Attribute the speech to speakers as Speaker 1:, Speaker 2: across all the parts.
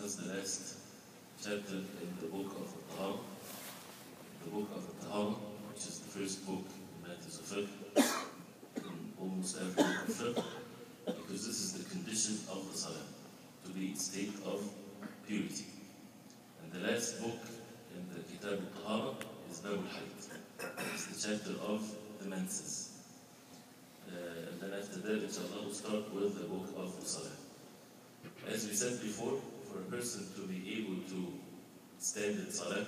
Speaker 1: discuss the last chapter in the book of Al-Tahara, the book of Al-Tahara, which is the first book in matters of fiqh, in almost every book of fiqh, because this is the condition of the salah, to be in state of purity. And the last book in the Kitab Al-Tahara is Bab al-Hayt. It's the chapter of the Menses. And then after that, inshallah, we'll start with the book of the Salah. As we said before, for a person to be able to stand in Salah,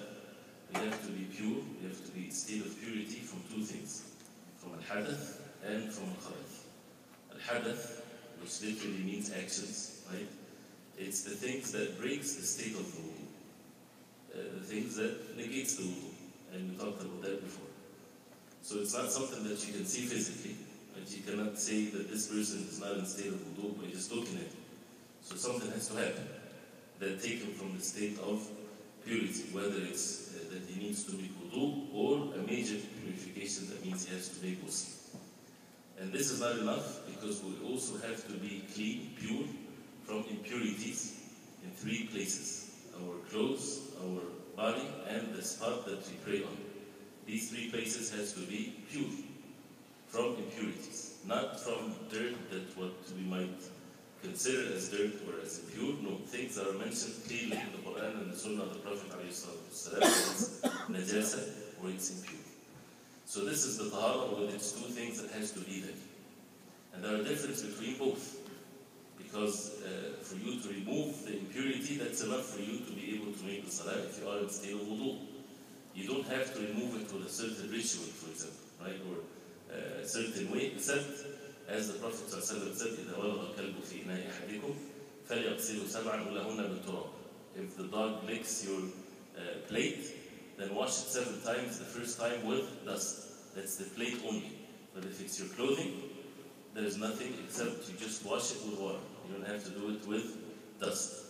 Speaker 1: we have to be pure, we have to be in state of purity from two things, from al-hadath and from al-khabath. Al-hadath, which literally means actions, right? It's the things that breaks the state of the wudu, the things that negates the wudu, and we talked about that before. So it's not something that you can see physically, but you cannot say that this person is not in state of wudu by just looking at him. So something has to happen that take him from the state of purity, whether it's that he needs to make wudu or a major purification that means he has to make ghusl. And this is not enough because we also have to be clean, pure from impurities in three places: our clothes, our body, and the spot that we pray on. These three places has to be pure from impurities, not from dirt that what we might consider as dirt or as impure. No, things that are mentioned clearly in the Quran and the Sunnah of the Prophet ﷺ, it's najasa or it's impure. So this is the tahara with its two things that has to be there. And there are differences between both. Because for you to remove the impurity, that's enough for you to be able to make the salah if you are in state of wudu. You don't have to remove it with a certain ritual, for example, right? Or a certain way, except as the Prophet ﷺ said, إِذَا وَلَغَ الْكَلْبُ فِي إِنَاءِ أَحَدِكُمْ فَلْيَغْسِلْهُ سَبْعًا وَلَهُنَّ بِالتُّرَابِ. If the dog licks your plate, then wash it 7 times, the first time with dust. That's the plate only. But if it's your clothing, there's nothing except you just wash it with water. You don't have to do it with dust.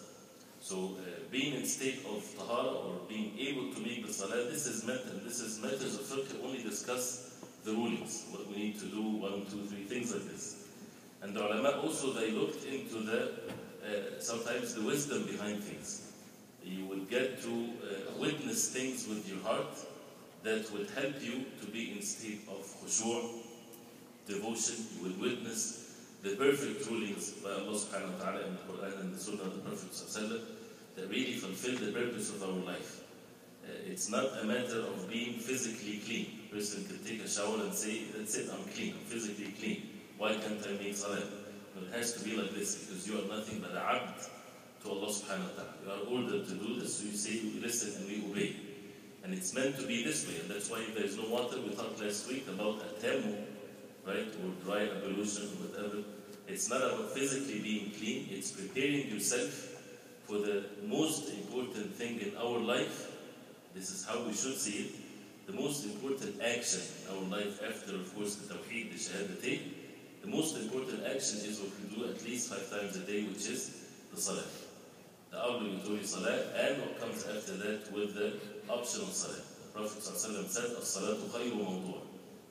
Speaker 1: So being in state of tahara or being able to make the salah, this is matters of fiqh only discuss the rulings, what we need to do, 1, 2, 3, things like this. And the ulama also, they looked into the sometimes the wisdom behind things. You will get to witness things with your heart that will help you to be in state of khushu', devotion. You will witness the perfect rulings by Allah subhanahu wa ta'ala in the Quran and the Sunnah of the Prophet ﷺ that really fulfill the purpose of our life. It's not a matter of being physically clean. A person can take a shower and say, that's it, I'm clean, I'm physically clean. Why can't I make salah? But it has to be like this because you are nothing but a abd to Allah subhanahu wa ta'ala. You are ordered to do this, so you say, we listen and we obey. And it's meant to be this way, and that's why if there is no water, we talked last week about a tayammum, right, or dry ablution, whatever. It's not about physically being clean, it's preparing yourself for the most important thing in our life. This is how we should see it. The most important action in our life after, of course, the tawheed, the shahadatain, the most important action is what we do at least 5 times a day, which is the salah. The obligatory salah, and what comes after that with the optional salah. The Prophet ﷺ said, "As-salatu khayru mawdu'."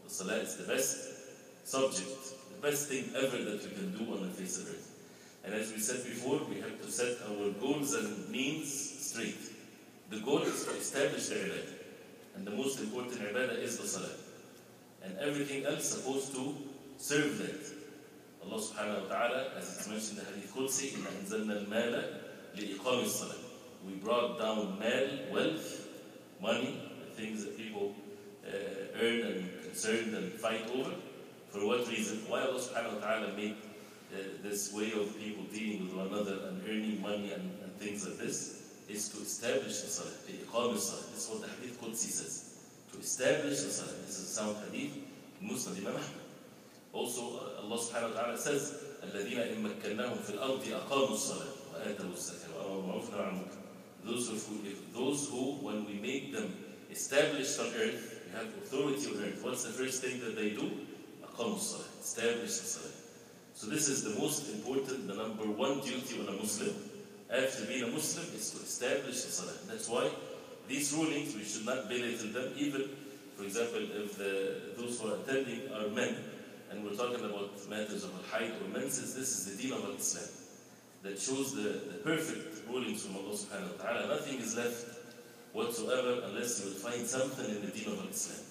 Speaker 1: The salah is the best subject, the best thing ever that we can do on the face of earth. And as we said before, we have to set our goals and means straight. The goal is to establish the ibadah. And the most important ibadah is the salah. And everything else is supposed to serve that. Allah subhanahu wa ta'ala, as it's mentioned in the Hadith Qudsi, إِنَّا أَنزَلْنَا الْمَالَ لِإِقَامِ الصَّلَاةِ. We brought down mal, wealth, money, the things that people earn and concern and fight over. For what reason? Why Allah subhanahu wa ta'ala made this way of people dealing with one another and earning money and things like this is to establish the salah, to iqam al-salah. This is what the Hadith Qudsi says. To establish the salah. This is a sound hadith in Musnad Imam Ahmad. Also, Allah subhanahu wa ta'ala says, الَّذِينَ إِن مَكَّنَّاهُمْ فِي الْأَرْضِ أَقَامُوا الصَّلَاةَ وَآتَوُا الزَّكَاةَ وَأَمَرُوا بِالْمَعْرُوفِ وَنَهَوْا عَنِ الْمُنكَرِ. Those who, when we make them established on earth, we have authority on earth. What's the first thing that they do? أَقَامُوا الصَّلَاةَ. Establish the salah. So this is the most important, the number one duty on a Muslim. After being a Muslim is to establish the salah. That's why these rulings, we should not belittle them. Even, for example, if those who are attending are men, and we're talking about matters of al-Hayt or Menses, this is the Deen of Islam that shows the perfect rulings from Allah subhanahu wa ta'ala, nothing is left whatsoever unless you will find something in the Deen of Islam.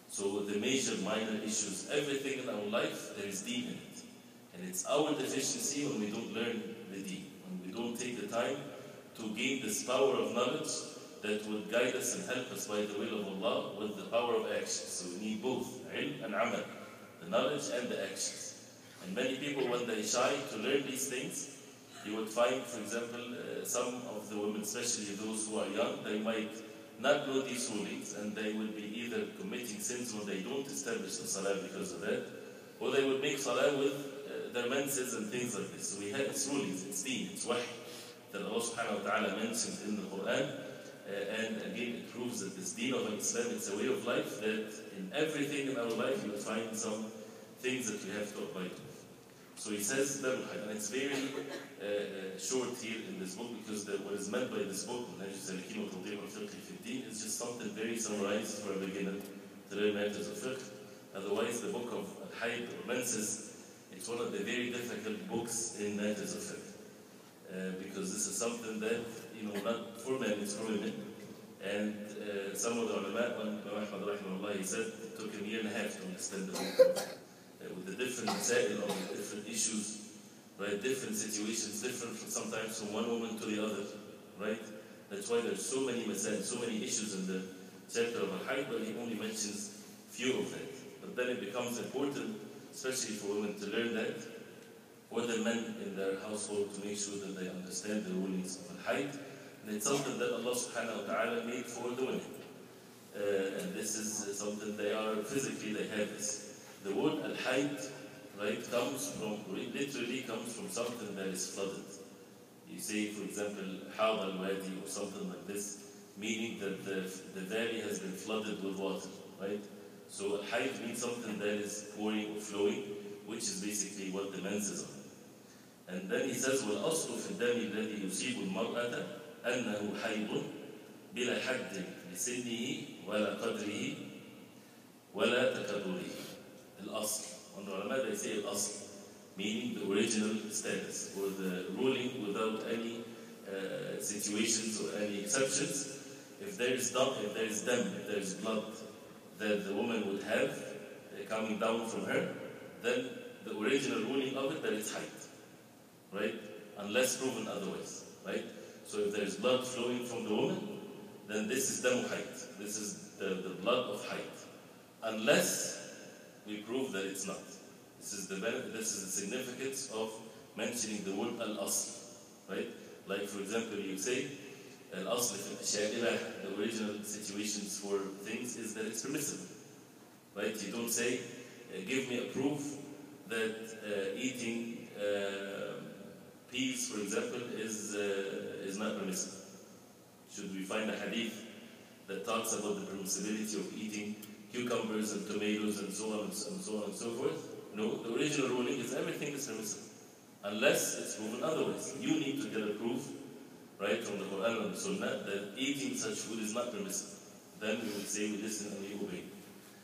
Speaker 1: So the major, minor issues, everything in our life, there is Deen in it. And it's our deficiency when we don't learn the Deen, when we don't take the time to gain this power of knowledge that will guide us and help us by the will of Allah with the power of action. So we need both, ilm and amal, the knowledge and the actions. And many people, when they shy to learn these things, you would find, for example, some of the women, especially those who are young, they might not know these rulings, and they will be either committing sins when they don't establish the salah because of that, or they would make salah with their menses and things like this. So we have its rulings, it's Deen, it's wahy that Allah subhanahu wa ta'ala mentioned in the Quran. And again, it proves that this Deen of Islam, it's a way of life that in everything in our life you will find some things that we have to abide with. So he says, and it's very short here in this book, because what is meant by this book, منهاج السالكين وتوظيف الفقه في الدين, is just something very summarized for a beginner to learn matters of fiqh. Otherwise, the book of الحيض or Menses, it's one of the very difficult books in matters of fiqh. Because this is something that, not for men, it's for women. And some of the ulama, when Imam Ahmad rahimahullah, he said it took him a year and a half to understand the book. With the different masail of the different issues, right? Different situations, different sometimes from one woman to the other, right? That's why there's so many masail, so many issues in the chapter of al-hayd, but he only mentions few of that. But then it becomes important, especially for women, to learn that, or the men in their household, to make sure that they understand the rulings of al-hayd. And it's something that Allah subhanahu wa ta'ala made for the women. And this is something they are, physically they have this. The word al-hayd, right, literally comes from something that is flooded. You say, for example, hawd al-wadi or something like this, meaning that the valley has been flooded with water, right? So al-hayd means something that is pouring or flowing, which is basically what the menses are. And then he says, وَالْأَصْلُ فِي الدَّمِ الَّذِي يُصِيبُ الْمَرْأَةَ أَنَّهُ حَيْضٌ بِلَا حَدٍّ لِسِنِّهِ وَلَا قَدْرِهِ وَلَا تَكَدُّرِهِ. Al-Asl. On the ulama, they say Al-Asl, meaning the original status, or the ruling without any situations or any exceptions. If there is dam, if there is blood that the woman would have coming down from her, then the original ruling of it, that it's hayd, right? Unless proven otherwise, right? So if there is blood flowing from the woman, then this is damu hayd. This is the blood of hayd. Unless we prove that it's not. This is the significance of mentioning the word al-asl, right? Like, for example, you say al-asl fi al-ashya, the original situations for things is that it's permissible, right? You don't say, give me a proof that eating peas, for example, is not permissible. Should we find a hadith that talks about the permissibility of eating cucumbers and tomatoes and so on and so on and so forth? No, the original ruling is everything is permissible, unless it's proven otherwise. You need to get a proof, right, from the Quran and the Sunnah that eating such food is not permissible. Then we will say we listen and we obey.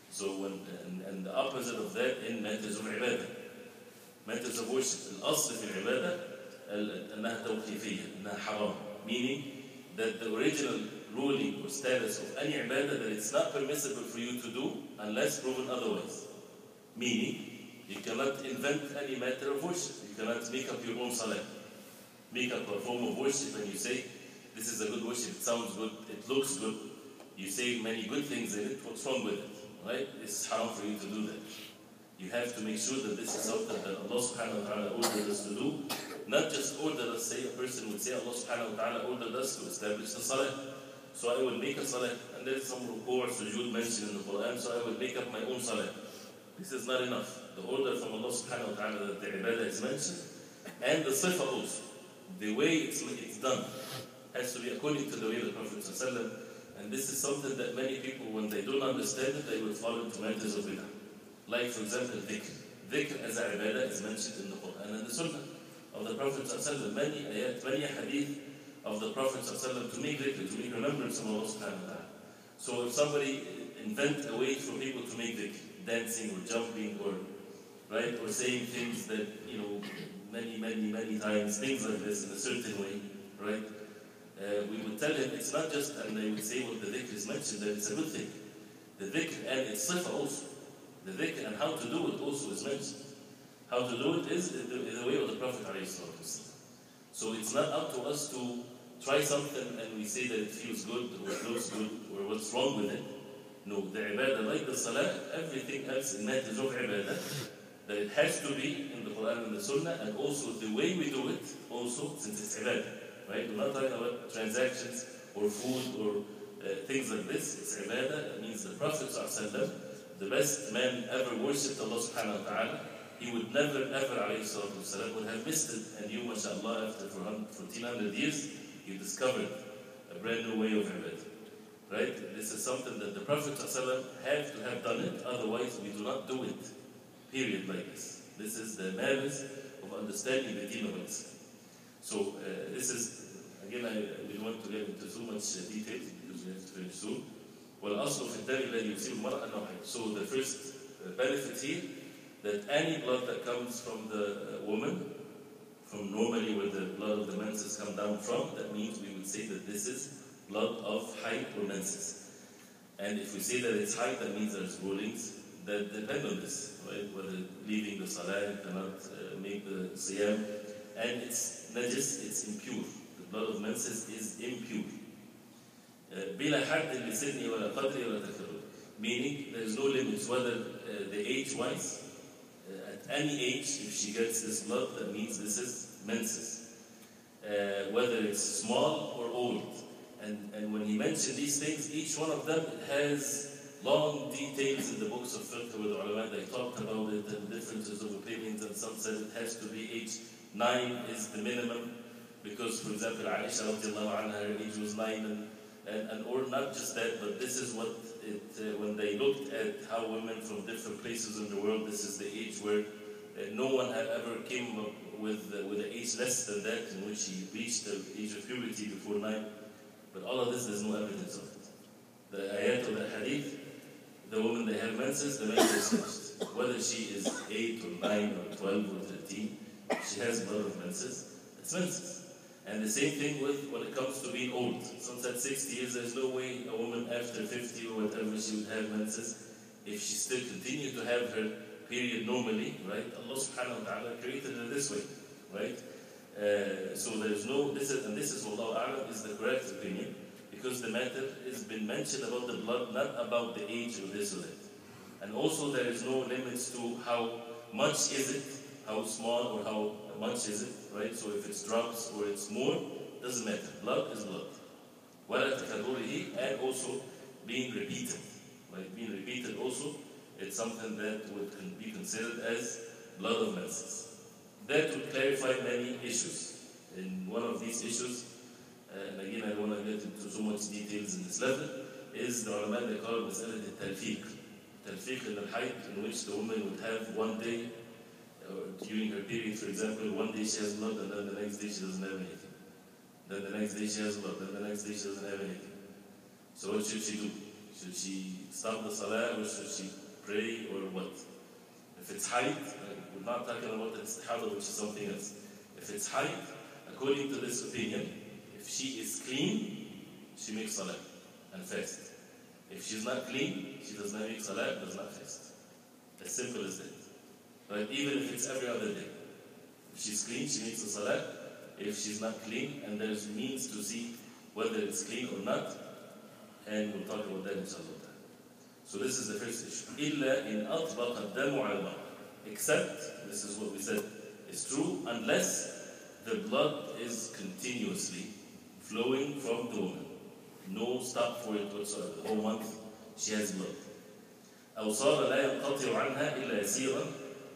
Speaker 1: So and the opposite of that in matters of ibadah, matters of worship. Al-asl fi al-ibadah أنها توقيفية, أنها حرام, meaning that the original ruling or status of any ibadah, that it's not permissible for you to do unless proven otherwise. Meaning, you cannot invent any matter of worship. You cannot make up your own salah. Make up a form of worship and you say, this is a good worship, it sounds good, it looks good. You say many good things in it, what's wrong with it? Right? It's haram for you to do that. You have to make sure that this is something that Allah subhanahu wa ta'ala ordered us to do. Not just ordered us, say a person would say, Allah subhanahu wa ta'ala ordered us to establish the salah. So I will make a salah, and there is some ruku' or sujood mentioned in the Quran, so I will make up my own salah. This is not enough. The order from Allah subhanahu wa ta'ala that the ibadah is mentioned, and the sifa also, the way it's done, has to be according to the way of the Prophet ﷺ. And this is something that many people, when they don't understand it, they will fall into matters of bid'ah. Like, for example, dhikr. Dhikr as a ibadah is mentioned in the Quran and the Sunnah of the Prophet ﷺ. Many ayat, many hadith of the Prophet ﷺ to make dhikr, to make remembrance of Allah subhanahu wa ta'ala. So if somebody invent a way for people to make dhikr, dancing or jumping or, right, or saying things that, many times, things like this in a certain way, right? We would tell him it's not just, and they would say, well, the dhikr is mentioned, that it's a good thing. The dhikr and its sifa also. The dhikr and how to do it also is mentioned. How to do it is in the way of the Prophet ﷺ. So it's not up to us to try something and we say that it feels good or it looks good or what's wrong with it. No, the ibadah, like the salah, everything else in that is of ibadah, that it has to be in the Quran and the Sunnah, and also the way we do it, also, since it's ibadah, right? We're not talking about transactions or food or things like this. It's ibadah. It means the Prophet ﷺ, the best man ever worshipped Allah subhanahu wa ta'ala, he would never ever والسلام, would have missed it. And you, mashallah, after 1400 years, you discovered a brand new way of ibadah. Right? This is something that the Prophet ﷺ had to have done it, otherwise we do not do it. Period, like this. This is the merits of understanding the Deen of Islam. So this is, again, we don't want to get into too much details because we have to finish soon. والأصل في الدم الذي يصيب المرأة أنه حيض. So the first benefit here, that any blood that comes from the woman, from normally where the blood of the menses come down from, that means we would say that this is blood of hayd or menses. And if we say that it's hayd, that means there's rulings that depend on this, right? Whether leaving the salah cannot make the siyam, and it's najis, it's impure. The blood of menses is impure. بلا حد لسنه ولا قدره ولا تكرر. Meaning there is no limits whether the age-wise, at any age, if she gets this blood, that means this is menses. Whether it's small or old. And when he mentioned these things, each one of them has long details in the books of Fiqh with ulama. They talked about it and differences of opinions, and some said it has to be age 9 is the minimum, because, for example, Aisha radiallahu anha, her age was 9, and or not just that, but this is what it, when they looked at how women from different places in the world, this is the age where no one had ever came up with an age less than that, in which he reached the age of puberty before 9. But all of this, there's no evidence of it. The ayat of the hadith, the woman they have menses, the menses is finished. Whether she is 8 or 9 or 12 or 13, she has blood of menses, it's menses. And the same thing with when it comes to being old. Some said 60 years, there's no way a woman after 50 or whatever she would have menses if she still continued to have her period normally, right? Allah subhanahu wa ta'ala created her this way, right? So there's no, this is Wallahu A'lam, is the correct opinion, because the matter has been mentioned about the blood, not about the age or this or that. And also there is no limits to how much is it, how small or how much is it, right? So if it's drops or it's more, doesn't matter. Blood is blood. وَلَا تَكَرُّرِهِ, and also being repeated, right? Being repeated also, it's something that would be considered as blood of menses. That would clarify many issues. In one of these issues, and again I don't want to get into so much details in this level, is the ulama they call مسألة التلفيق. تلفيق in الحيض, in which the woman would have one day, during her period, for example, one day she has blood and then the next day she doesn't have anything. Then the next day she has blood, then the next day she doesn't have anything. So what should she do? Should she stop the salah or should she pray or what? If it's hayd, we're not talking about the istihada, which is something else. If it's hayd, according to this opinion, if she is clean, she makes salah and fast. If she's not clean, she does not make salah, does not fast. As simple as that. Right? Even if it's every other day. If she's clean, she makes the salah. If she's not clean, and there's means to see whether it's clean or not, and we'll talk about that inshallah. So this is the first issue. إِلَّا إِنْ أَطْبَقَ الدَّمُ عَلَى الْمَرْءِ. Except, this is what we said, is true, unless the blood is continuously flowing from the woman. No stop for it whatsoever. The whole month she has blood. أَوْ صَارَ لَا يَنْقَطِعُ عَنْهَا إِلَّا يَسِيرًا.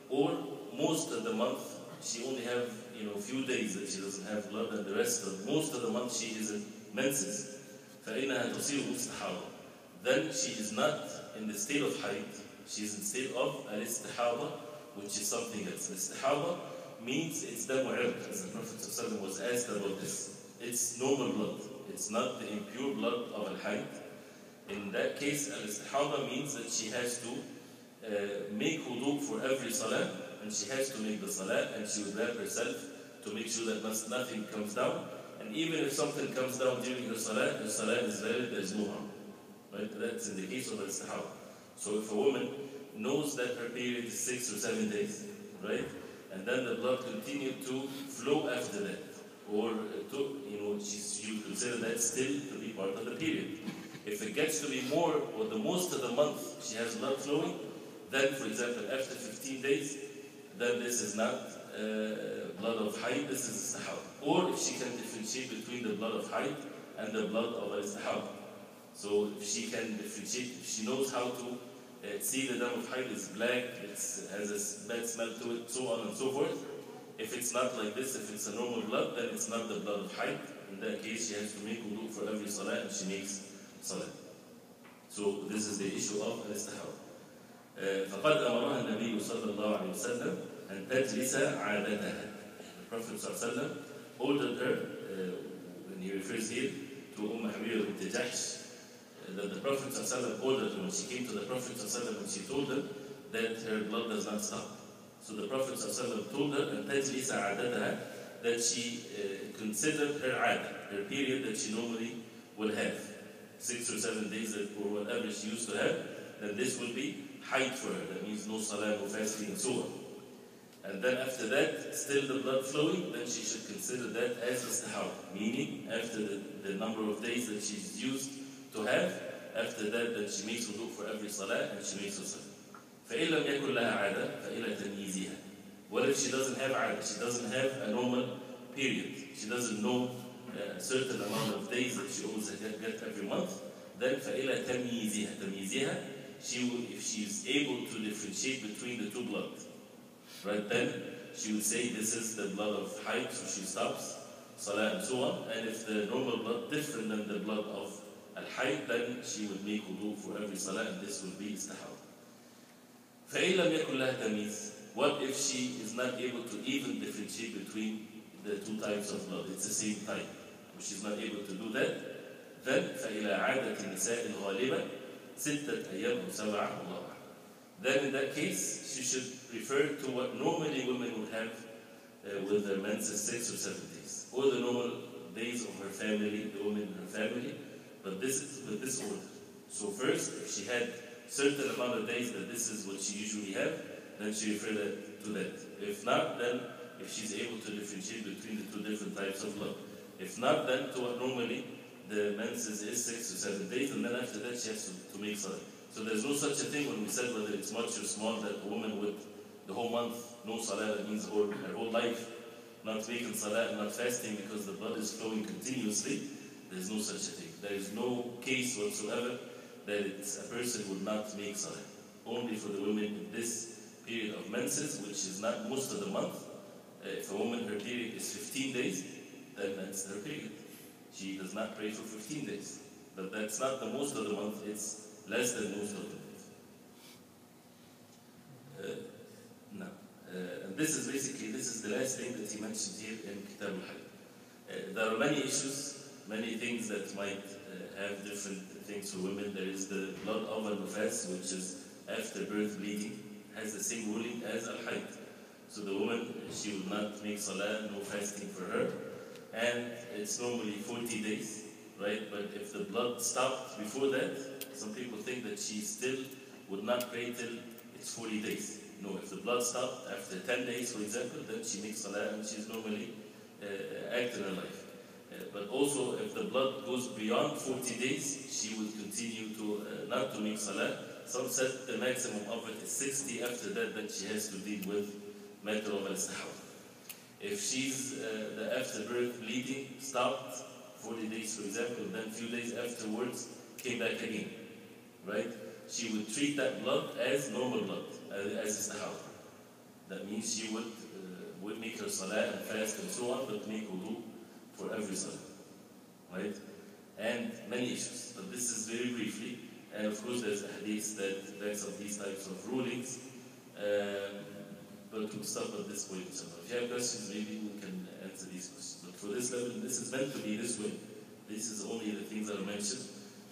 Speaker 1: Or most of the month she only have a few days that she doesn't have blood, and the rest of most of the month she is in menses. فَإِنَّهَا تُصِيرُ مُسْتَحَاضًا. Then she is not in the state of hayd, she is in the state of al-istihada, which is something else. Al-istihada means it's damu irq, as the Prophet ﷺ was asked about this. It's normal blood. It's not the impure blood of al-hayd. In that case, al-istihada means that she has to make wudu for every salah, and she has to make the salah, and she would wrap herself to make sure that nothing comes down, And even if something comes down during her salah is valid, there is no harm. Right? That's in the case of al-istihada. So if a woman knows that her period is 6 or 7 days, right? And then the blood continued to flow after that, or you consider that still to be part of the period. If it gets to be more or the most of the month she has blood flowing, then, for example, after 15 days, then this is not blood of hayd, this is istihada. Or if she can differentiate between the blood of hayd and the blood of istihada. So if she can differentiate, if she knows how to see the dam of hayd is black, it has a bad smell to it, so on and so forth. If it's not like this, if it's a normal blood, then it's not the blood of hayd. In that case, she has to make wudu for every salah, and she makes salah. So this is the issue of al-istihada. فقد أمرها النبي صلى الله عليه وسلم أن تجلس عادتها. The Prophet صلى الله عليه وسلم ordered her, when he refers here to Habiba bint Jahsh, that the Prophet صلى الله عليه وسلم ordered her when she came to the Prophet صلى الله عليه وسلم and she told him that her blood does not stop. So the Prophet صلى الله عليه وسلم told her أن تجلس عادتها, that she considered her عادة, her period that she normally will have, 6 or 7 days or whatever she used to have, then this will be hayd for her. That means no salah, no fasting, and so on. And then after that, still the blood flowing, then she should consider that as istihada, meaning after the number of days that she's used to have, after that she makes wudu for every salah and she makes her salah. فإن لم يكن لها عادة فإلى تمييزها. What if she doesn't have عادة? She doesn't have a normal period. She doesn't know a certain amount of days that she always get every month. Then فإلى تمييزها. تمييزها, if she is able to differentiate between the two bloods, right, then she would say this is the blood of hayd, so she stops salah and so on. And if the normal blood different than the blood of al-hayd, then she would make wudu for every salah, and this would be istihada. فإن لم يكن لها تمييز. What if she is not able to even differentiate between the two types of blood? It's the same type. If she's not able to do that, then فإلى عادة النساء الغالبة 6 أيام أو 7 الله أعلم. Then in that case, she should refer to what normally women would have with their menses, 6 or 7 days, or the normal days of her family, the woman in her family, but this order. So first, if she had certain amount of days that this is what she usually have, then she refer to that. If not, then if she's able to differentiate between the two different types of blood. If not, then to what normally the menses is 6 or 7 days, and then after that she has to make salah. So there's no such a thing when we said whether it's much or small that a woman with the whole month no salah, that means her whole life not making salah and not fasting because the blood is flowing continuously. There's no such a thing. There is no case whatsoever that a person would not make salah. Only for the women in this period of menses, which is not most of the month. If a woman, her period is 15 days, then that's her period. She does not pray for 15 days. But that's not the most of the month, it's less than most of the month. And this is the last thing that he mentioned here in Kitab al-Hayd. There are many issues, many things that might have different things for women. There is the blood of al-nufas, which is after birth bleeding, has the same ruling as al-Hayd. So the woman, she would not make salah, no fasting for her. And it's normally 40 days, right? But if the blood stopped before that, some people think that she still would not pray till it's 40 days. No, if the blood stopped after 10 days, for example, then she makes salah and she's normally acting her life. But also, if the blood goes beyond 40 days, she would continue to not to make salah. Some said the maximum of it is 60. After that, then she has to deal with matter of al-istihada. If she's the afterbirth bleeding stopped 40 days, for example, then a few days afterwards came back again, right? She would treat that blood as normal blood, as istihada. That means she would make her salah and fast and so on, but make wudu for every salah, right? And many issues, but this is very briefly. And of course, there's a hadith that backs up these types of rulings. But we'll stop at this point. If you have questions, maybe we can answer these questions. But for this level, this is meant to be this way. This is only the things that are mentioned,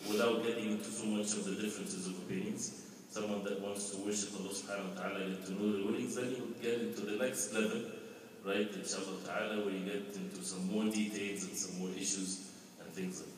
Speaker 1: without getting into so much of the differences of opinions. Someone that wants to worship Allah subhanahu wa ta'ala and to know the rulings, then he would get into the next level right, inshallah ta'ala, where you get into some more details and some more issues and things like that.